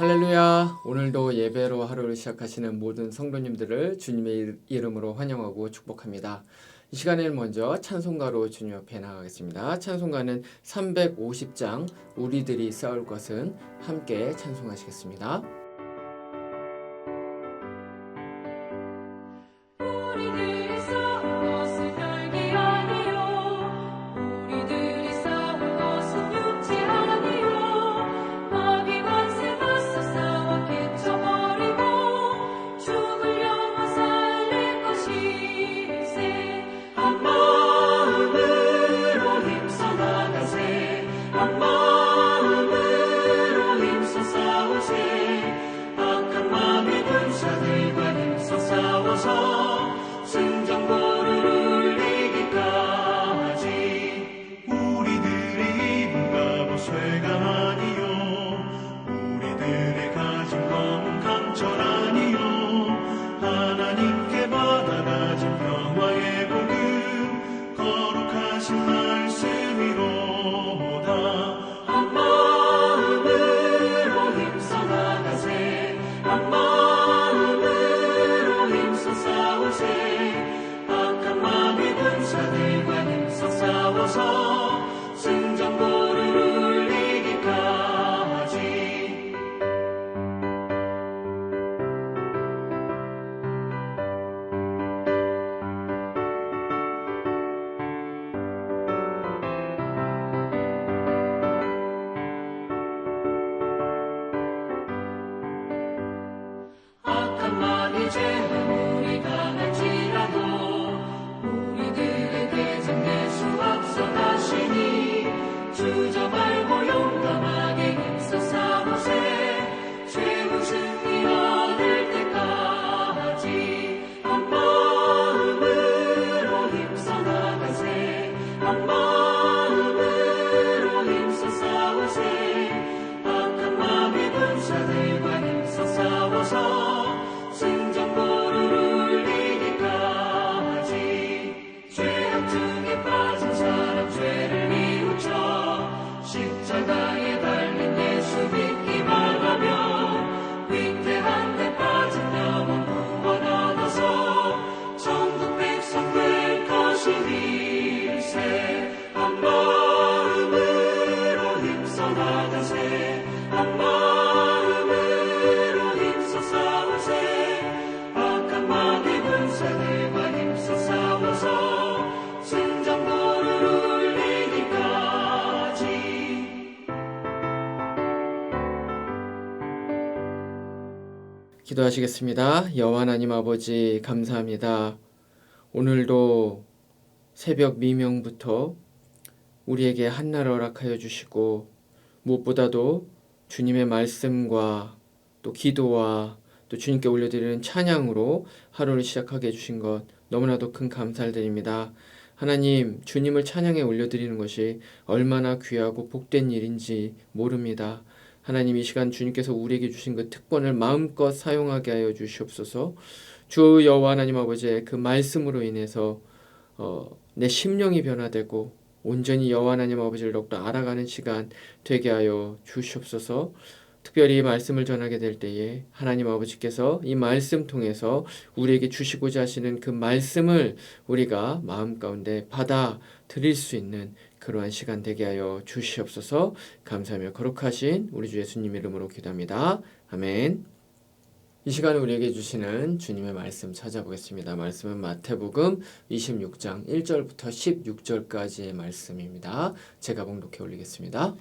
할렐루야. 오늘도 예배로 하루를 시작하시는 모든 성도님들을 주님의 이름으로 환영하고 축복합니다. 이 시간에는 먼저 찬송가로 주님 앞에 나가겠습니다. 찬송가는 350장 우리들이 싸울 것은 함께 찬송하시겠습니다. 기도하시겠습니다. 여호와 하나님 아버지 감사합니다. 오늘도 새벽 미명부터 우리에게 한날을 허락하여 주시고 무엇보다도 주님의 말씀과 또 기도와 또 주님께 올려드리는 찬양으로 하루를 시작하게 해주신 것 너무나도 큰 감사를 드립니다. 하나님, 주님을 찬양에 올려드리는 것이 얼마나 귀하고 복된 일인지 모릅니다. 하나님, 이 시간 주님께서 우리에게 주신 그 특권을 마음껏 사용하게 하여 주시옵소서. 주 여호와 하나님 아버지의 그 말씀으로 인해서 내 심령이 변화되고 온전히 여호와 하나님 아버지를 더욱더 알아가는 시간 되게 하여 주시옵소서. 특별히 이 말씀을 전하게 될 때에 하나님 아버지께서 이 말씀 통해서 우리에게 주시고자 하시는 그 말씀을 우리가 마음 가운데 받아들일 수 있는 그러한 시간 되게 하여 주시옵소서. 감사하며 거룩하신 우리 주 예수님 이름으로 기도합니다. 아멘. 이 시간에 우리에게 주시는 주님의 말씀 찾아보겠습니다. 말씀은 마태복음 26장 1절부터 16절까지의 말씀입니다. 제가 봉독해 올리겠습니다.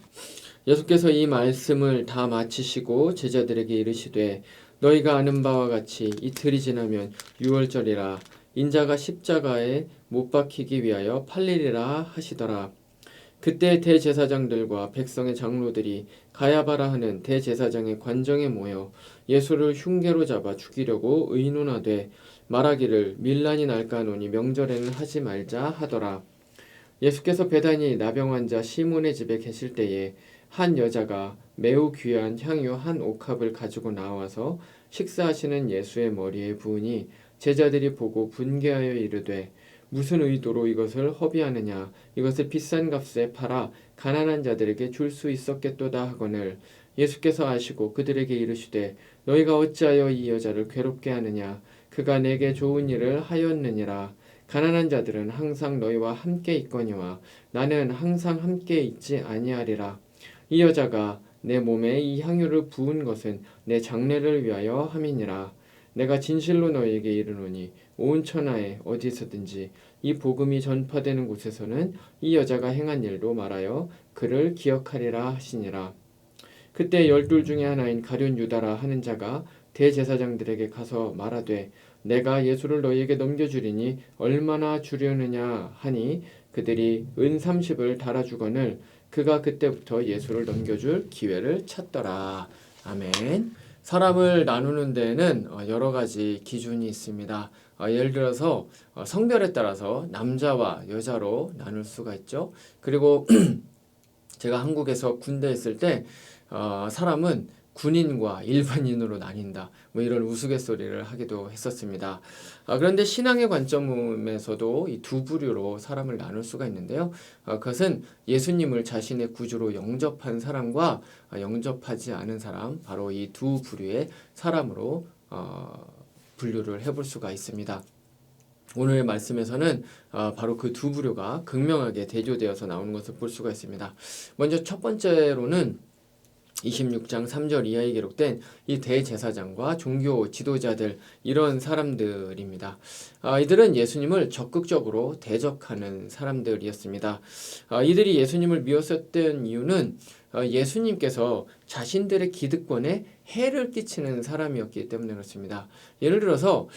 예수께서 이 말씀을 다 마치시고 제자들에게 이르시되 너희가 아는 바와 같이 이틀이 지나면 유월절이라 인자가 십자가에 못 박히기 위하여 팔리리라 하시더라. 그때 대제사장들과 백성의 장로들이 가야바라 하는 대제사장의 관정에 모여 예수를 흉계로 잡아 죽이려고 의논하되 말하기를 밀란이 날까 하노니 명절에는 하지 말자 하더라. 예수께서 베다니 나병 환자 시몬의 집에 계실 때에 한 여자가 매우 귀한 향유 한 옥합을 가지고 나와서 식사하시는 예수의 머리에 부으니 제자들이 보고 분개하여 이르되 무슨 의도로 이것을 허비하느냐 이것을 비싼 값에 팔아 가난한 자들에게 줄 수 있었겠도다 하거늘 예수께서 아시고 그들에게 이르시되 너희가 어찌하여 이 여자를 괴롭게 하느냐 그가 내게 좋은 일을 하였느니라. 가난한 자들은 항상 너희와 함께 있거니와 나는 항상 함께 있지 아니하리라. 이 여자가 내 몸에 이 향유를 부은 것은 내 장례를 위하여 함이니라. 내가 진실로 너희에게 이르노니 온 천하에 어디서든지 이 복음이 전파되는 곳에서는 이 여자가 행한 일도 말하여 그를 기억하리라 하시니라. 그때 12 중에 하나인 가룟 유다라 하는 자가 대제사장들에게 가서 말하되 내가 예수를 너희에게 넘겨주리니 얼마나 주려느냐 하니 그들이 은 30을 달아주거늘 그가 그때부터 예수를 넘겨줄 기회를 찾더라. 아멘. 사람을 나누는 데에는 여러 가지 기준이 있습니다. 예를 들어서 성별에 따라서 남자와 여자로 나눌 수가 있죠. 그리고 제가 한국에서 군대에 있을 때 사람은 군인과 일반인으로 나뉜다. 뭐 이런 우스갯소리를 하기도 했었습니다. 그런데 신앙의 관점에서도 이 두 부류로 사람을 나눌 수가 있는데요. 그것은 예수님을 자신의 구주로 영접한 사람과 영접하지 않은 사람, 바로 이 두 부류의 사람으로 분류를 해볼 수가 있습니다. 오늘의 말씀에서는 바로 그 두 부류가 극명하게 대조되어서 나오는 것을 볼 수가 있습니다. 먼저 첫 번째로는 26장 3절 이하에 기록된 이 대제사장과 종교 지도자들, 이런 사람들입니다. 이들은 예수님을 적극적으로 대적하는 사람들이었습니다. 이들이 예수님을 미웠었던 이유는 예수님께서 자신들의 기득권에 해를 끼치는 사람이었기 때문에 그렇습니다. 예를 들어서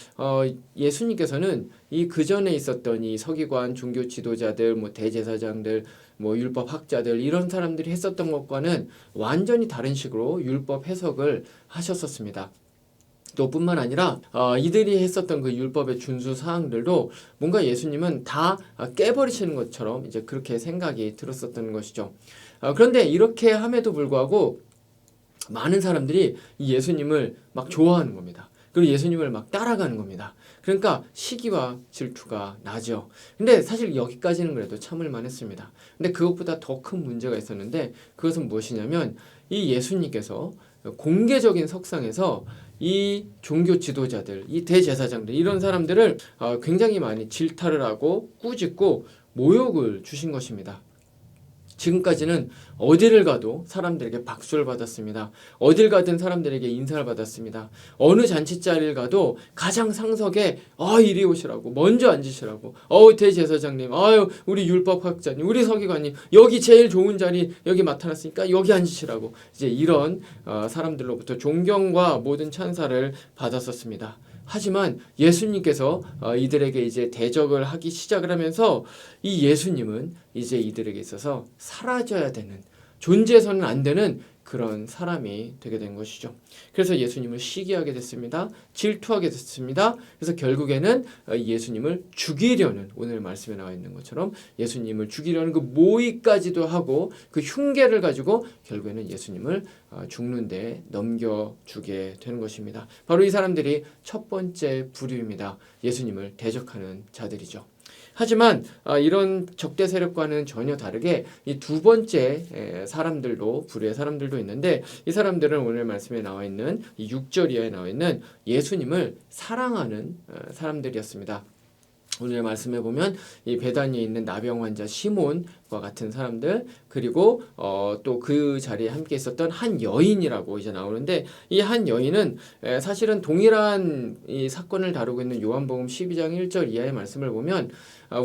예수님께서는 이 그전에 있었던 이 서기관, 종교 지도자들, 뭐 대제사장들, 뭐 율법 학자들, 이런 사람들이 했었던 것과는 완전히 다른 식으로 율법 해석을 하셨었습니다. 또 뿐만 아니라 이들이 했었던 그 율법의 준수 사항들도 뭔가 예수님은 다 깨버리시는 것처럼 이제 그렇게 생각이 들었었던 것이죠. 그런데 이렇게 함에도 불구하고 많은 사람들이 이 예수님을 막 좋아하는 겁니다. 그리고 예수님을 막 따라가는 겁니다. 그러니까 시기와 질투가 나죠. 근데 사실 여기까지는 그래도 참을만 했습니다. 근데 그것보다 더 큰 문제가 있었는데, 그것은 무엇이냐면 이 예수님께서 공개적인 석상에서 이 종교 지도자들, 이 대제사장들, 이런 사람들을 굉장히 많이 질타를 하고 꾸짖고 모욕을 주신 것입니다. 지금까지는 어디를 가도 사람들에게 박수를 받았습니다. 어딜 가든 사람들에게 인사를 받았습니다. 어느 잔치자리를 가도 가장 상석에 이리 오시라고, 먼저 앉으시라고, 대제사장님, 우리 율법학자님, 우리 서기관님, 여기 제일 좋은 자리 여기 맡아놨으니까 여기 앉으시라고, 이제 이런 사람들로부터 존경과 모든 찬사를 받았었습니다. 하지만 예수님께서 이들에게 이제 대적을 하기 시작을 하면서 이 예수님은 이제 이들에게 있어서 사라져야 되는, 존재해서는 안 되는 그런 사람이 되게 된 것이죠. 그래서 예수님을 시기하게 됐습니다. 질투하게 됐습니다. 그래서 결국에는 예수님을 죽이려는, 오늘 말씀에 나와 있는 것처럼 예수님을 죽이려는 그 모의까지도 하고 그 흉계를 가지고 결국에는 예수님을 죽는 데 넘겨주게 되는 것입니다. 바로 이 사람들이 첫 번째 부류입니다. 예수님을 대적하는 자들이죠. 하지만 이런 적대 세력과는 전혀 다르게 이 두 번째 사람들도, 부류의 사람들도 있는데, 이 사람들은 오늘 말씀에 나와 있는 이 6절 이하에 나와 있는 예수님을 사랑하는 사람들이었습니다. 오늘 말씀해 보면 이 베다니에 있는 나병 환자 시몬과 같은 사람들, 그리고 또 그 자리에 함께 있었던 한 여인이라고 이제 나오는데, 이 한 여인은 사실은 동일한 이 사건을 다루고 있는 요한복음 12장 1절 이하의 말씀을 보면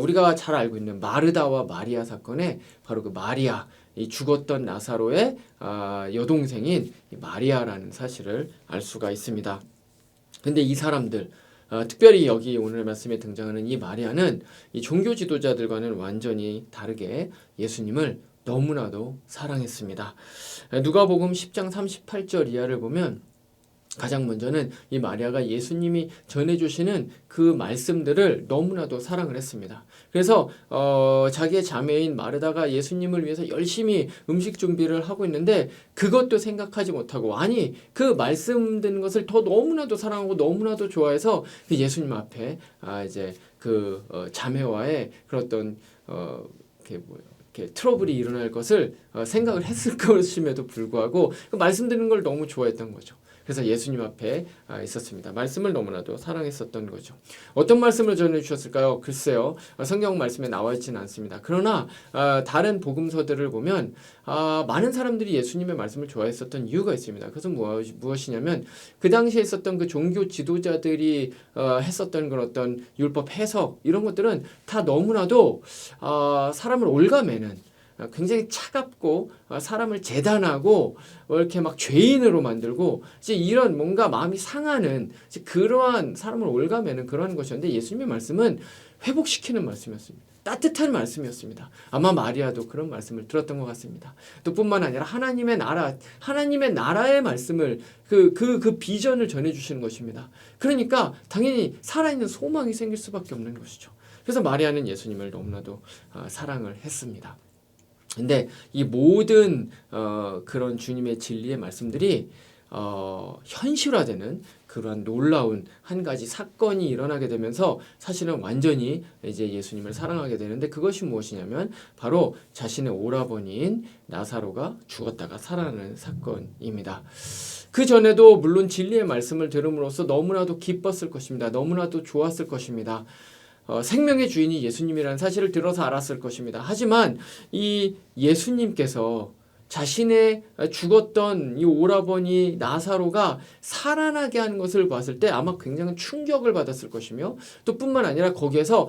우리가 잘 알고 있는 마르다와 마리아 사건에 바로 그 마리아, 이 죽었던 나사로의 여동생인 마리아라는 사실을 알 수가 있습니다. 근데 이 사람들, 특별히 여기 오늘 말씀에 등장하는 이 마리아는 이 종교 지도자들과는 완전히 다르게 예수님을 너무나도 사랑했습니다. 누가복음 10장 38절 이하를 보면 가장 먼저는 이 마리아가 예수님이 전해주시는 그 말씀들을 너무나도 사랑을 했습니다. 그래서 자기의 자매인 마르다가 예수님을 위해서 열심히 음식 준비를 하고 있는데 그것도 생각하지 못하고, 아니 그 말씀 듣는 것을 더 너무나도 사랑하고 너무나도 좋아해서 그 예수님 앞에 이제 그 자매와의 그런 어떤 이렇게 이렇게 트러블이 일어날 것을 생각을 했을 것임에도 불구하고 그 말씀 드리는 걸 너무 좋아했던 거죠. 그래서 예수님 앞에 있었습니다. 말씀을 너무나도 사랑했었던 거죠. 어떤 말씀을 전해주셨을까요? 글쎄요. 성경 말씀에 나와 있지는 않습니다. 그러나 다른 복음서들을 보면 많은 사람들이 예수님의 말씀을 좋아했었던 이유가 있습니다. 그것은 무엇이냐면 그 당시에 있었던 그 종교 지도자들이 했었던 그런 어떤 율법 해석 이런 것들은 다 너무나도 사람을 올가매는 굉장히 차갑고 사람을 재단하고 이렇게 막 죄인으로 만들고 이제 이런 뭔가 마음이 상하는 그러한 사람을 올가매는 그러한 것이었는데 예수님의 말씀은 회복시키는 말씀이었습니다. 따뜻한 말씀이었습니다. 아마 마리아도 그런 말씀을 들었던 것 같습니다. 또 뿐만 아니라 하나님의 나라의 말씀을 그 비전을 전해주시는 것입니다. 그러니까 당연히 살아있는 소망이 생길 수밖에 없는 것이죠. 그래서 마리아는 예수님을 너무나도 사랑을 했습니다. 근데 이 모든 그런 주님의 진리의 말씀들이 현실화되는 그러한 놀라운 한 가지 사건이 일어나게 되면서 사실은 완전히 이제 예수님을 사랑하게 되는데 그것이 무엇이냐면 바로 자신의 오라버니인 나사로가 죽었다가 살아나는 사건입니다. 그 전에도 물론 진리의 말씀을 들음으로써 너무나도 기뻤을 것입니다. 너무나도 좋았을 것입니다. 생명의 주인이 예수님이라는 사실을 들어서 알았을 것입니다. 하지만 이 예수님께서 자신의 죽었던 이 오라버니 나사로가 살아나게 하는 것을 봤을 때 아마 굉장히 충격을 받았을 것이며 또 뿐만 아니라 거기에서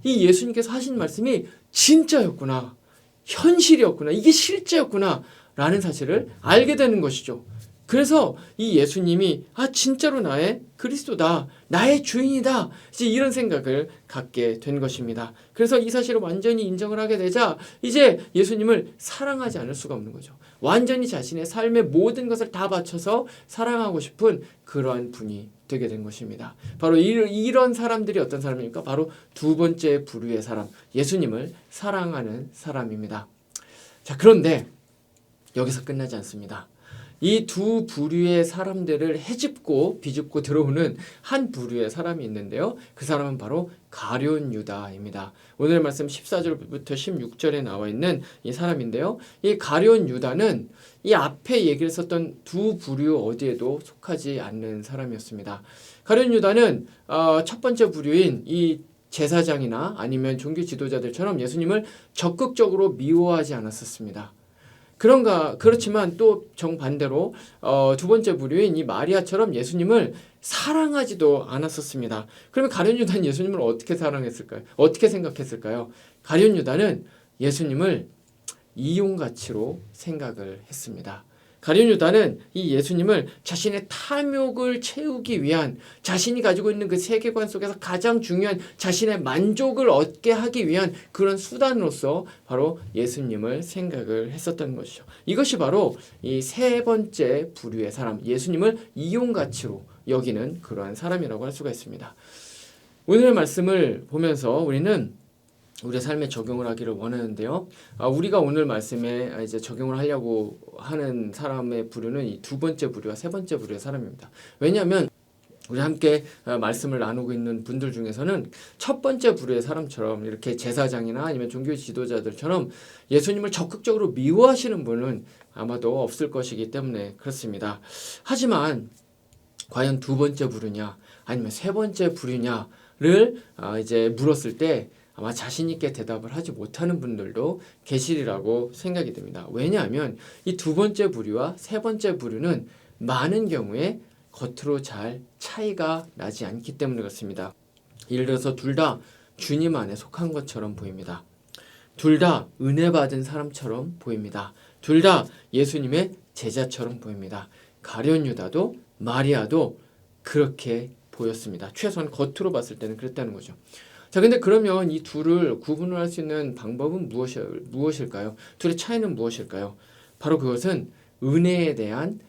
이 예수님께서 하신 말씀이 진짜였구나. 현실이었구나. 이게 실제였구나. 라는 사실을 알게 되는 것이죠. 그래서 이 예수님이 진짜로 나의 그리스도다. 나의 주인이다. 이제 이런 생각을 갖게 된 것입니다. 그래서 이 사실을 완전히 인정을 하게 되자 이제 예수님을 사랑하지 않을 수가 없는 거죠. 완전히 자신의 삶의 모든 것을 다 바쳐서 사랑하고 싶은 그러한 분이 되게 된 것입니다. 바로 이런 사람들이 어떤 사람입니까? 바로 두 번째 부류의 사람, 예수님을 사랑하는 사람입니다. 자, 그런데 여기서 끝나지 않습니다. 이 두 부류의 사람들을 헤집고 비집고 들어오는 한 부류의 사람이 있는데요. 그 사람은 바로 가룟 유다입니다. 오늘 말씀 14절부터 16절에 나와 있는 이 사람인데요. 이 가룟 유다는 이 앞에 얘기를 썼던 두 부류 어디에도 속하지 않는 사람이었습니다. 가룟 유다는 첫 번째 부류인 이 제사장이나 아니면 종교 지도자들처럼 예수님을 적극적으로 미워하지 않았었습니다. 그렇지만 또 정반대로 두 번째 부류인 이 마리아처럼 예수님을 사랑하지도 않았었습니다. 그러면 가룟 유다는 예수님을 어떻게 사랑했을까요? 어떻게 생각했을까요? 가룟 유다는 예수님을 이용가치로 생각을 했습니다. 가룟 유다는 이 예수님을 자신의 탐욕을 채우기 위한 자신이 가지고 있는 그 세계관 속에서 가장 중요한 자신의 만족을 얻게 하기 위한 그런 수단으로서 바로 예수님을 생각을 했었던 것이죠. 이것이 바로 이 세 번째 부류의 사람, 예수님을 이용가치로 여기는 그러한 사람이라고 할 수가 있습니다. 오늘의 말씀을 보면서 우리는 우리의 삶에 적용을 하기를 원하는데요. 우리가 오늘 말씀에 이제 적용을 하려고 하는 사람의 부류는 이 두 번째 부류와 세 번째 부류의 사람입니다. 왜냐하면 우리 함께 말씀을 나누고 있는 분들 중에서는 첫 번째 부류의 사람처럼 이렇게 제사장이나 아니면 종교 지도자들처럼 예수님을 적극적으로 미워하시는 분은 아마도 없을 것이기 때문에 그렇습니다. 하지만 과연 두 번째 부류냐 아니면 세 번째 부류냐를 이제 물었을 때 아마 자신 있게 대답을 하지 못하는 분들도 계시리라고 생각이 듭니다. 왜냐하면 이 두 번째 부류와 세 번째 부류는 많은 경우에 겉으로 잘 차이가 나지 않기 때문에 그렇습니다. 예를 들어서 둘 다 주님 안에 속한 것처럼 보입니다. 둘 다 은혜 받은 사람처럼 보입니다. 둘 다 예수님의 제자처럼 보입니다. 가룟 유다도 마리아도 그렇게 보였습니다. 최소한 겉으로 봤을 때는 그랬다는 거죠. 자, 근데 그러면 이 둘을 구분을 할 수 있는 방법은 무엇일까요? 둘의 차이는 무엇일까요? 바로 그것은 은혜에 대한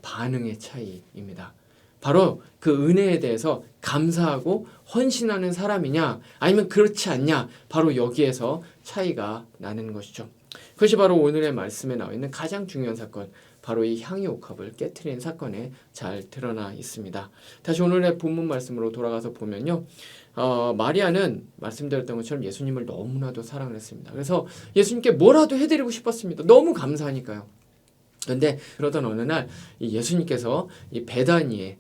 반응의 차이입니다. 바로 그 은혜에 대해서 감사하고 헌신하는 사람이냐 아니면 그렇지 않냐, 바로 여기에서 차이가 나는 것이죠. 그것이 바로 오늘의 말씀에 나와 있는 가장 중요한 사건, 바로 이 향유옥합을 깨트린 사건에 잘 드러나 있습니다. 다시 오늘의 본문 말씀으로 돌아가서 보면요. 마리아는 말씀드렸던 것처럼 예수님을 너무나도 사랑을 했습니다. 그래서 예수님께 뭐라도 해드리고 싶었습니다. 너무 감사하니까요. 그런데 그러던 어느 날 이 예수님께서 이 베다니에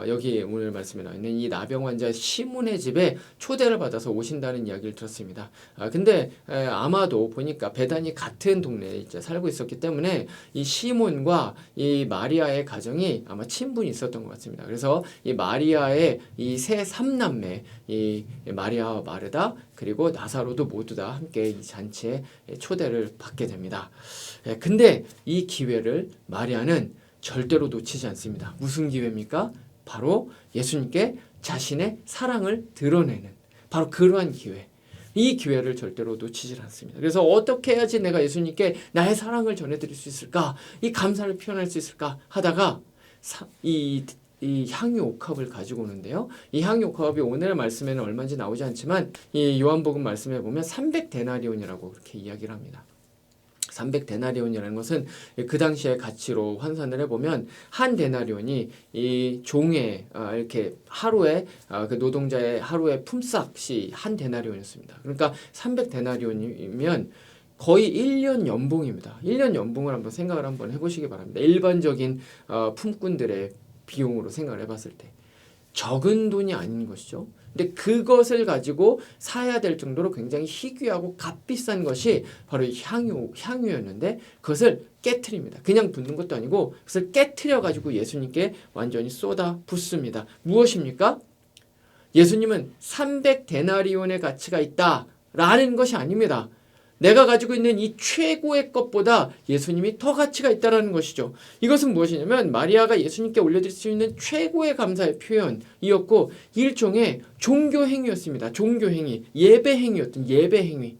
여기 오늘 말씀에 나와 있는 이 나병 환자 시몬의 집에 초대를 받아서 오신다는 이야기를 들었습니다. 근데 아마도 보니까 베다니 같은 동네에 이제 살고 있었기 때문에 이 시몬과 이 마리아의 가정이 아마 친분이 있었던 것 같습니다. 그래서 이 마리아의 이 세 삼남매, 이 마리아와 마르다 그리고 나사로도 모두 다 함께 이 잔치에 초대를 받게 됩니다. 근데 이 기회를 마리아는 절대로 놓치지 않습니다. 무슨 기회입니까? 바로 예수님께 자신의 사랑을 드러내는 바로 그러한 기회. 이 기회를 절대로 놓치질 않습니다. 그래서 어떻게 해야지 내가 예수님께 나의 사랑을 전해드릴 수 있을까? 이 감사를 표현할 수 있을까? 하다가 이 향유옥합을 가지고 오는데요. 이 향유옥합이 오늘의 말씀에는 얼마인지 나오지 않지만 이 요한복음 말씀에 보면 300데나리온이라고 그렇게 이야기를 합니다. 300데나리온이라는 것은 그 당시의 가치로 환산을 해보면 한 데나리온이 이 종의 이렇게 하루에 그 노동자의 하루의 품삯이 한 데나리온이었습니다. 그러니까 300데나리온이면 거의 1년 연봉입니다. 1년 연봉을 한번 생각을 한번 해보시기 바랍니다. 일반적인 품꾼들의 비용으로 생각을 해봤을 때 적은 돈이 아닌 것이죠. 근데 그것을 가지고 사야 될 정도로 굉장히 희귀하고 값비싼 것이 바로 향유였는데 그것을 깨트립니다. 그냥 붓는 것도 아니고 그것을 깨트려 가지고 예수님께 완전히 쏟아 붓습니다. 무엇입니까? 예수님은 300데나리온의 가치가 있다라는 것이 아닙니다. 내가 가지고 있는 이 최고의 것보다 예수님이 더 가치가 있다는 것이죠. 이것은 무엇이냐면 마리아가 예수님께 올려드릴 수 있는 최고의 감사의 표현이었고 일종의 종교행위였습니다. 종교행위, 예배행위였던 예배행위.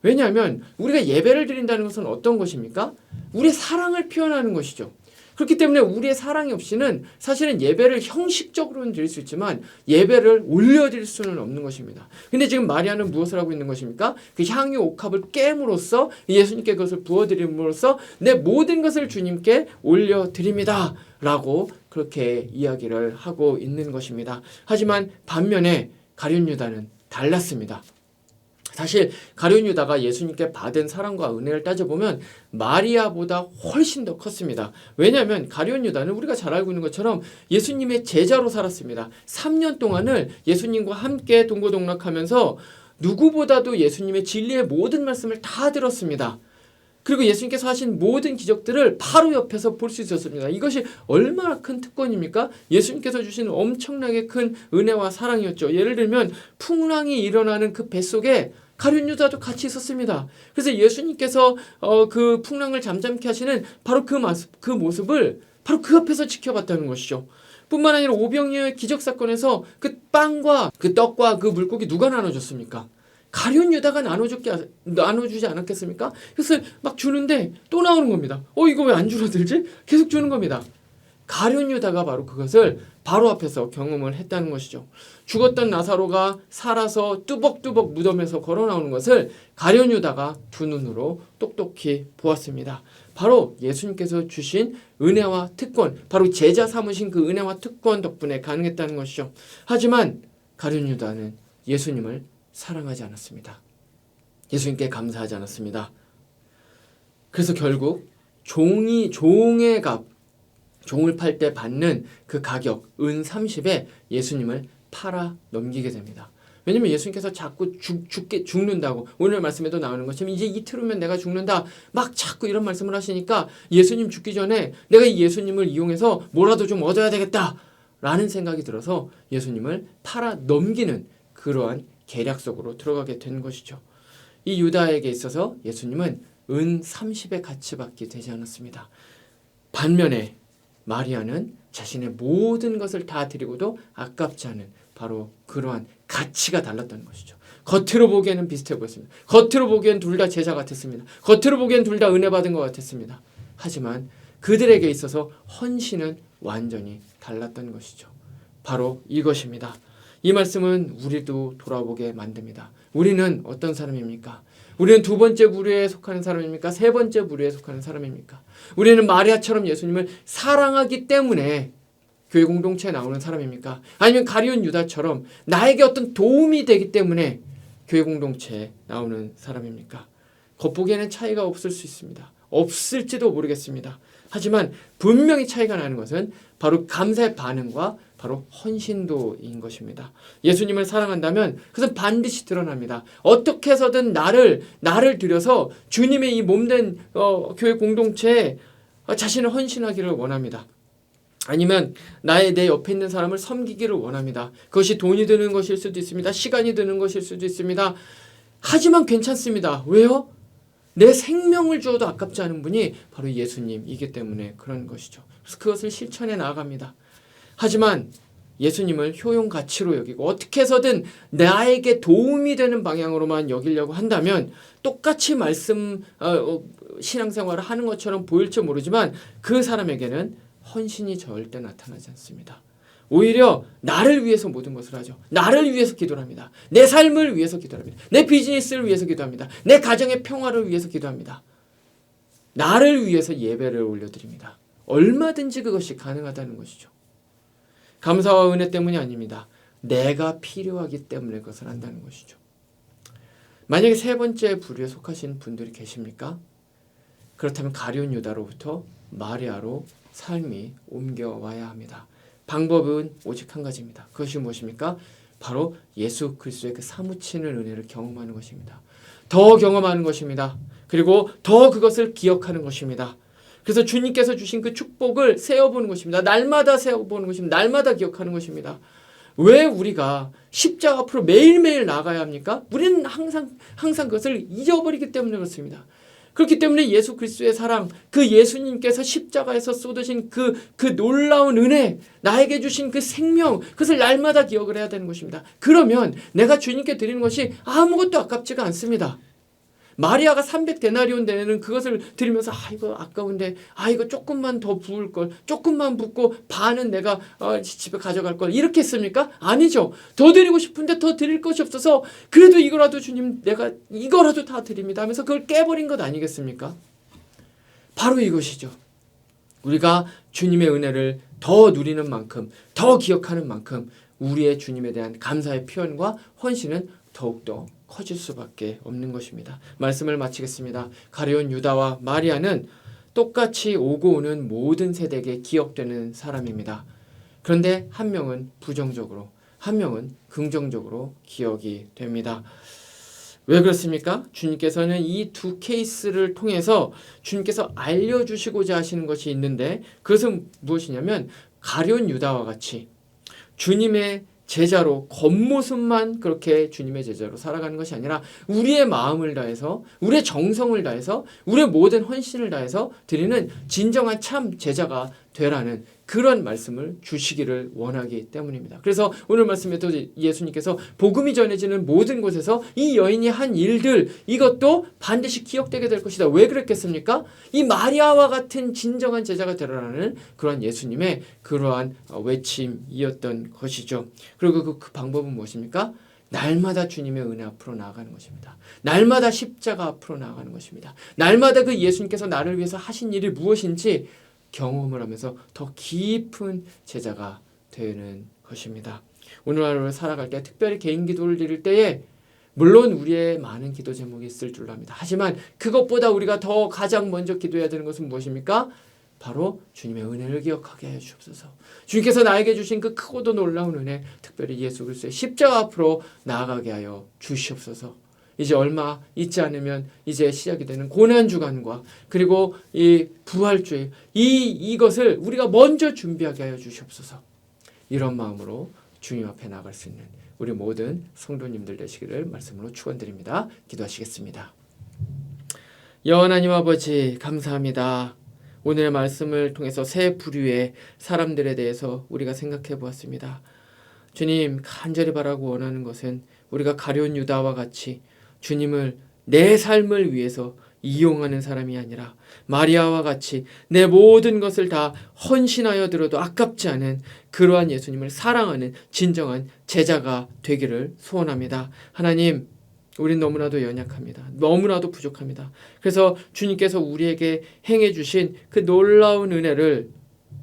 왜냐하면 우리가 예배를 드린다는 것은 어떤 것입니까? 우리의 사랑을 표현하는 것이죠. 그렇기 때문에 우리의 사랑이 없이는 사실은 예배를 형식적으로는 드릴 수 있지만 예배를 올려드릴 수는 없는 것입니다. 근데 지금 마리아는 무엇을 하고 있는 것입니까? 그 향유 옥합을 깨물어서 예수님께 그것을 부어드림으로써 내 모든 것을 주님께 올려드립니다. 라고 그렇게 이야기를 하고 있는 것입니다. 하지만 반면에 가룟 유다는 달랐습니다. 사실 가룟 유다가 예수님께 받은 사랑과 은혜를 따져보면 마리아보다 훨씬 더 컸습니다. 왜냐하면 가룟 유다는 우리가 잘 알고 있는 것처럼 예수님의 제자로 살았습니다. 3년 동안을 예수님과 함께 동고동락하면서 누구보다도 예수님의 진리의 모든 말씀을 다 들었습니다. 그리고 예수님께서 하신 모든 기적들을 바로 옆에서 볼 수 있었습니다. 이것이 얼마나 큰 특권입니까? 예수님께서 주신 엄청나게 큰 은혜와 사랑이었죠. 예를 들면 풍랑이 일어나는 그 뱃속에 가룟 유다도 같이 있었습니다. 그래서 예수님께서 그 풍랑을 잠잠케 하시는 바로 그 모습을 바로 그 앞에서 지켜봤다는 것이죠. 뿐만 아니라 오병이어의 기적 사건에서 그 빵과 그 떡과 그 물고기 누가 나눠줬습니까? 가룟 유다가 나눠주지 않았겠습니까? 그래서 막 주는데 또 나오는 겁니다. 이거 왜 안 줄어들지? 계속 주는 겁니다. 가룟 유다가 바로 그것을 바로 앞에서 경험을 했다는 것이죠. 죽었던 나사로가 살아서 뚜벅뚜벅 무덤에서 걸어 나오는 것을 가룟 유다가 두 눈으로 똑똑히 보았습니다. 바로 예수님께서 주신 은혜와 특권, 바로 제자 삼으신 그 은혜와 특권 덕분에 가능했다는 것이죠. 하지만 가룟 유다는 예수님을 사랑하지 않았습니다. 예수님께 감사하지 않았습니다. 그래서 결국 종의 값, 종을 팔 때 받는 그 가격 은 30에 예수님을 팔아 넘기게 됩니다. 왜냐면 예수님께서 자꾸 죽는다고 오늘 말씀에도 나오는 것처럼 이제 이틀 후면 내가 죽는다 막 자꾸 이런 말씀을 하시니까 예수님 죽기 전에 내가 이 예수님을 이용해서 뭐라도 좀 얻어야 되겠다 라는 생각이 들어서 예수님을 팔아 넘기는 그러한 계략 속으로 들어가게 된 것이죠. 이 유다에게 있어서 예수님은 은 30의 가치밖에 되지 않았습니다. 반면에 마리아는 자신의 모든 것을 다 드리고도 아깝지 않은 바로 그러한 가치가 달랐다는 것이죠. 겉으로 보기에는 비슷해 보였습니다. 겉으로 보기엔 둘 다 제자 같았습니다. 겉으로 보기엔 둘 다 은혜 받은 것 같았습니다. 하지만 그들에게 있어서 헌신은 완전히 달랐던 것이죠. 바로 이것입니다. 이 말씀은 우리도 돌아보게 만듭니다. 우리는 어떤 사람입니까? 우리는 두 번째 부류에 속하는 사람입니까? 세 번째 부류에 속하는 사람입니까? 우리는 마리아처럼 예수님을 사랑하기 때문에 교회 공동체에 나오는 사람입니까? 아니면 가룟 유다처럼 나에게 어떤 도움이 되기 때문에 교회 공동체에 나오는 사람입니까? 겉보기에는 차이가 없을 수 있습니다. 없을지도 모르겠습니다. 하지만 분명히 차이가 나는 것은 바로 감사의 반응과 바로 헌신도인 것입니다. 예수님을 사랑한다면 그것은 반드시 드러납니다. 어떻게 해서든 나를 들여서 주님의 이 몸된 교회 공동체에 자신을 헌신하기를 원합니다. 아니면 내 옆에 있는 사람을 섬기기를 원합니다. 그것이 돈이 드는 것일 수도 있습니다. 시간이 드는 것일 수도 있습니다. 하지만 괜찮습니다. 왜요? 내 생명을 주어도 아깝지 않은 분이 바로 예수님이기 때문에 그런 것이죠. 그래서 그것을 실천해 나아갑니다. 하지만 예수님을 효용 가치로 여기고 어떻게 해서든 나에게 도움이 되는 방향으로만 여기려고 한다면 똑같이 신앙생활을 하는 것처럼 보일지 모르지만 그 사람에게는 헌신이 절대 나타나지 않습니다. 오히려 나를 위해서 모든 것을 하죠. 나를 위해서 기도를 합니다. 내 삶을 위해서 기도합니다. 내 비즈니스를 위해서 기도합니다. 내 가정의 평화를 위해서 기도합니다. 나를 위해서 예배를 올려드립니다. 얼마든지 그것이 가능하다는 것이죠. 감사와 은혜 때문이 아닙니다. 내가 필요하기 때문에 그것을 한다는 것이죠. 만약에 세 번째 부류에 속하신 분들이 계십니까? 그렇다면 가룟 유다로부터 마리아로 삶이 옮겨와야 합니다. 방법은 오직 한 가지입니다. 그것이 무엇입니까? 바로 예수 그리스도의 그 사무치는 은혜를 경험하는 것입니다. 더 경험하는 것입니다. 그리고 더 그것을 기억하는 것입니다. 그래서 주님께서 주신 그 축복을 세어보는 것입니다. 날마다 세어보는 것입니다. 날마다 기억하는 것입니다. 왜 우리가 십자가 앞으로 매일매일 나가야 합니까? 우리는 항상 그것을 잊어버리기 때문에 그렇습니다. 그렇기 때문에 예수 그리스도의 사랑, 그 예수님께서 십자가에서 쏟으신 그 놀라운 은혜, 나에게 주신 그 생명, 그것을 날마다 기억을 해야 되는 것입니다. 그러면 내가 주님께 드리는 것이 아무것도 아깝지가 않습니다. 마리아가 300데나리온 되는 그것을 드리면서 이거 아까운데 이거 조금만 더 부을 걸, 조금만 붓고 반은 내가 집에 가져갈 걸 이렇게 했습니까? 아니죠. 더 드리고 싶은데 더 드릴 것이 없어서 그래도 이거라도 주님 내가 이거라도 다 드립니다 하면서 그걸 깨버린 것 아니겠습니까? 바로 이것이죠. 우리가 주님의 은혜를 더 누리는 만큼, 더 기억하는 만큼 우리의 주님에 대한 감사의 표현과 헌신은 더욱더 커질 수밖에 없는 것입니다. 말씀을 마치겠습니다. 가룟 유다와 마리아는 똑같이 오고 오는 모든 세대에게 기억되는 사람입니다. 그런데 한 명은 부정적으로, 한 명은 긍정적으로 기억이 됩니다. 왜 그렇습니까? 주님께서는 이 두 케이스를 통해서 주님께서 알려주시고자 하시는 것이 있는데 그것은 무엇이냐면 가룟 유다와 같이 주님의 제자로 겉모습만 그렇게 주님의 제자로 살아가는 것이 아니라 우리의 마음을 다해서 우리의 정성을 다해서 우리의 모든 헌신을 다해서 드리는 진정한 참 제자가 되라는 그런 말씀을 주시기를 원하기 때문입니다. 그래서 오늘 말씀에도 예수님께서 복음이 전해지는 모든 곳에서 이 여인이 한 일들 이것도 반드시 기억되게 될 것이다. 왜 그랬겠습니까? 이 마리아와 같은 진정한 제자가 되라는 그러한 예수님의 그러한 외침이었던 것이죠. 그리고 그 방법은 무엇입니까? 날마다 주님의 은혜 앞으로 나아가는 것입니다. 날마다 십자가 앞으로 나아가는 것입니다. 날마다 그 예수님께서 나를 위해서 하신 일이 무엇인지 경험을 하면서 더 깊은 제자가 되는 것입니다. 오늘 하루를 살아갈 때 특별히 개인 기도를 드릴 때에 물론 우리의 많은 기도 제목이 있을 줄로 압니다. 하지만 그것보다 우리가 더 가장 먼저 기도해야 되는 것은 무엇입니까? 바로 주님의 은혜를 기억하게 해 주옵소서. 주님께서 나에게 주신 그 크고도 놀라운 은혜, 특별히 예수 그리스도의 십자가 앞으로 나아가게 하여 주시옵소서. 이제 얼마 있지 않으면 이제 시작이 되는 고난주간과 그리고 이 부활주일 이것을 우리가 먼저 준비하게 하여 주시옵소서. 이런 마음으로 주님 앞에 나갈 수 있는 우리 모든 성도님들 되시기를 말씀으로 축원드립니다. 기도하시겠습니다. 여호와 하나님 아버지 감사합니다. 오늘의 말씀을 통해서 세 부류의 사람들에 대해서 우리가 생각해 보았습니다. 주님 간절히 바라고 원하는 것은 우리가 가룟 유다와 같이 주님을 내 삶을 위해서 이용하는 사람이 아니라 마리아와 같이 내 모든 것을 다 헌신하여 들어도 아깝지 않은 그러한 예수님을 사랑하는 진정한 제자가 되기를 소원합니다. 하나님 우린 너무나도 연약합니다. 너무나도 부족합니다. 그래서 주님께서 우리에게 행해 주신 그 놀라운 은혜를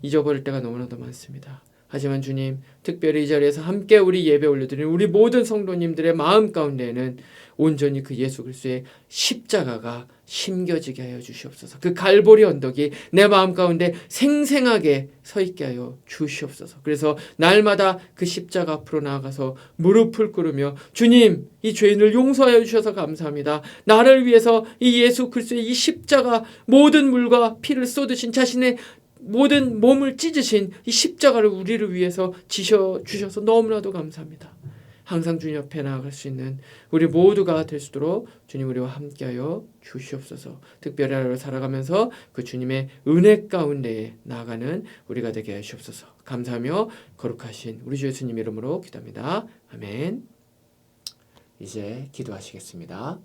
잊어버릴 때가 너무나도 많습니다. 하지만 주님, 특별히 이 자리에서 함께 우리 예배 올려드리는 우리 모든 성도님들의 마음 가운데에는 온전히 그 예수 그리스도의 십자가가 심겨지게 하여 주시옵소서. 그 갈보리 언덕이 내 마음 가운데 생생하게 서 있게 하여 주시옵소서. 그래서 날마다 그 십자가 앞으로 나아가서 무릎을 꿇으며 주님, 이 죄인을 용서하여 주셔서 감사합니다. 나를 위해서 이 예수 그리스도의 이 십자가 모든 물과 피를 쏟으신 자신의 모든 몸을 찢으신 이 십자가를 우리를 위해서 지셔 주셔서 너무나도 감사합니다. 항상 주님 옆에 나아갈 수 있는 우리 모두가 될 수 있도록 주님 우리와 함께하여 주시옵소서. 특별히 하루를 살아가면서 그 주님의 은혜 가운데에 나아가는 우리가 되게 하시옵소서. 감사하며 거룩하신 우리 주 예수님 이름으로 기도합니다. 아멘. 이제 기도하시겠습니다.